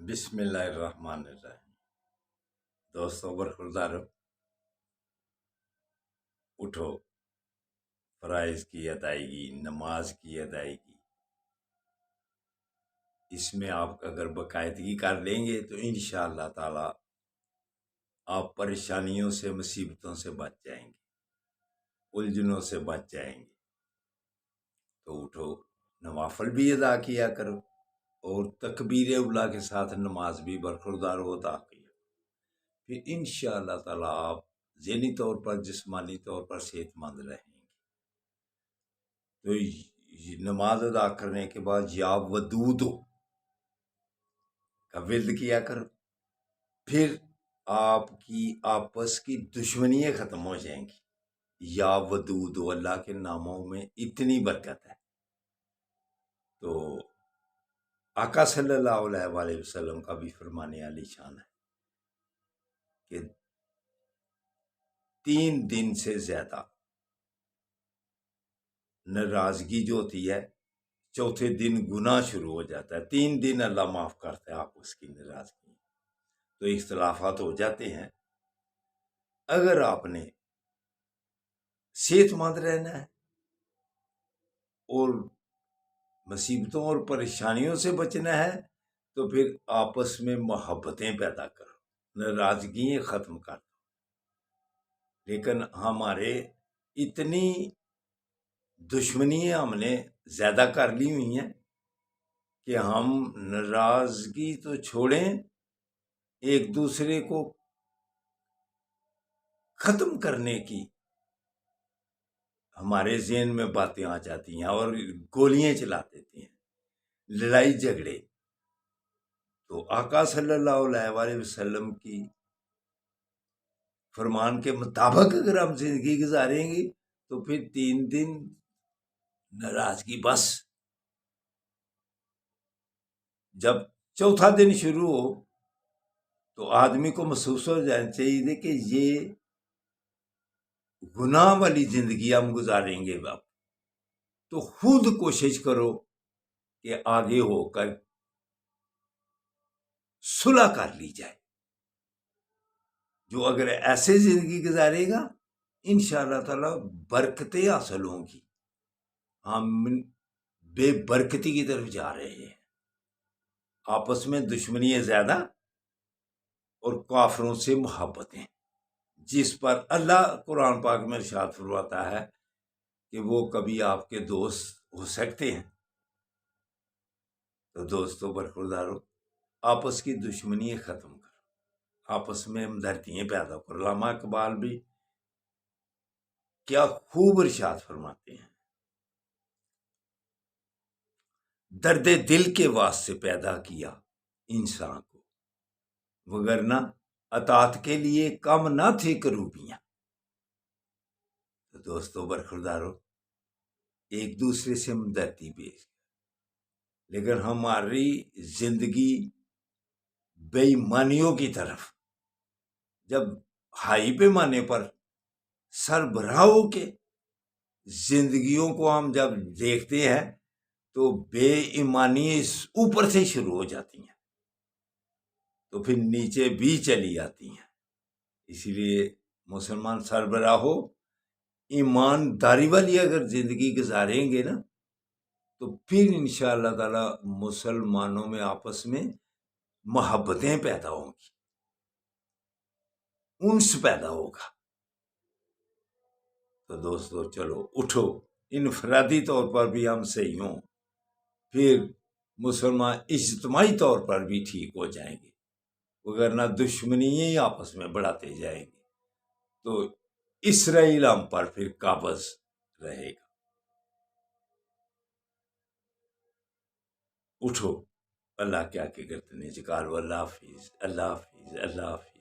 بسم اللہ الرحمن الرحیم۔ دوستو برخوردارو، اٹھو، فرائض کی ادائیگی، نماز کی ادائیگی، اس میں آپ اگر باقاعدگی کر لیں گے تو انشاءاللہ تعالی آپ پریشانیوں سے، مصیبتوں سے بچ جائیں گے، الجھنوں سے بچ جائیں گے۔ تو اٹھو، نوافل بھی ادا کیا کرو اور تکبیر اولا کے ساتھ نماز بھی برخوردار ادا کیا، پھر انشاءاللہ تعالی آپ ذہنی طور پر، جسمانی طور پر صحت مند رہیں گے۔ تو نماز ادا کرنے کے بعد یا ودودو کا ورد کیا کرو، پھر آپ کی آپس کی دشمنیاں ختم ہو جائیں گی۔ یا ودودو، اللہ کے ناموں میں اتنی برکت ہے۔ تو آقا صلی اللہ علیہ وآلہ وسلم کا بھی فرمانے علی شان ہے کہ 3 دن سے زیادہ ناراضگی جو ہوتی ہے، چوتھے دن گناہ شروع ہو جاتا ہے، 3 دن اللہ معاف کرتا ہے آپ اس کی ناراضگی۔ تو اختلافات ہو جاتے ہیں۔ اگر آپ نے صحت مند رہنا ہے اور مصیبتوں اور پریشانیوں سے بچنا ہے تو پھر آپس میں محبتیں پیدا کرو، ناراضگیاں ختم کر دو۔ لیکن ہمارے اتنی دشمنیاں ہم نے زیادہ کر لی ہوئی ہیں کہ ہم ناراضگی تو چھوڑیں، ایک دوسرے کو ختم کرنے کی ہمارے ذہن میں باتیں آ جاتی ہیں اور گولیاں چلا دیتی ہیں، لڑائی جھگڑے۔ تو آقا صلی اللہ علیہ وآلہ وسلم کی فرمان کے مطابق اگر ہم زندگی گزاریں گے تو پھر 3 دن ناراضگی بس۔ جب چوتھا دن شروع ہو تو آدمی کو محسوس ہو جانا چاہیے کہ یہ گناہ والی زندگی ہم گزاریں گے اب، تو خود کوشش کرو کہ آگے ہو کر صلح کر لی جائے۔ جو اگر ایسے زندگی گزارے گا انشاءاللہ تعالی برکتیں حاصل ہوں گی۔ ہم بے برکتی کی طرف جا رہے ہیں، آپس میں دشمنیاں زیادہ اور کافروں سے محبتیں، جس پر اللہ قرآن پاک میں ارشاد فرماتا ہے کہ وہ کبھی آپ کے دوست ہو سکتے ہیں۔ تو دوستوں برخوردارو، آپس کی دشمنیاں ختم کرو، آپس میں ہمدردیاں پیدا کرو۔ علامہ اقبال بھی کیا خوب ارشاد فرماتے ہیں، درد دل کے واسطے پیدا کیا انسان کو، وگرنہ اطاعت کے لیے کم نہ تھے کروبیاں۔ تو دوستو برخوردارو، ایک دوسرے سے ہمدردی پیش، لیکن ہماری زندگی بے ایمانیوں کی طرف، جب ہائی پیمانے پر سربراہوں کے زندگیوں کو ہم جب دیکھتے ہیں تو بے ایمانی اوپر سے شروع ہو جاتی ہیں تو پھر نیچے بھی چلی آتی ہیں۔ اسی لیے مسلمان سربراہوں ایمانداری والی اگر زندگی گزاریں گے نا تو پھر انشاءاللہ تعالی مسلمانوں میں آپس میں محبتیں پیدا ہوں گی، انس پیدا ہوگا۔ تو دوستو چلو اٹھو، انفرادی طور پر بھی ہم صحیح ہوں، پھر مسلمان اجتماعی طور پر بھی ٹھیک ہو جائیں گے، وگرنہ دشمنیاں ہی آپس میں بڑھاتے جائیں گے تو اسرائیل ہم پر پھر قابض رہے گا۔ اٹھو، اللہ کیا کہ کرتے ہیں، جکار اللہ حافظ، اللہ حافظ، اللہ حافظ۔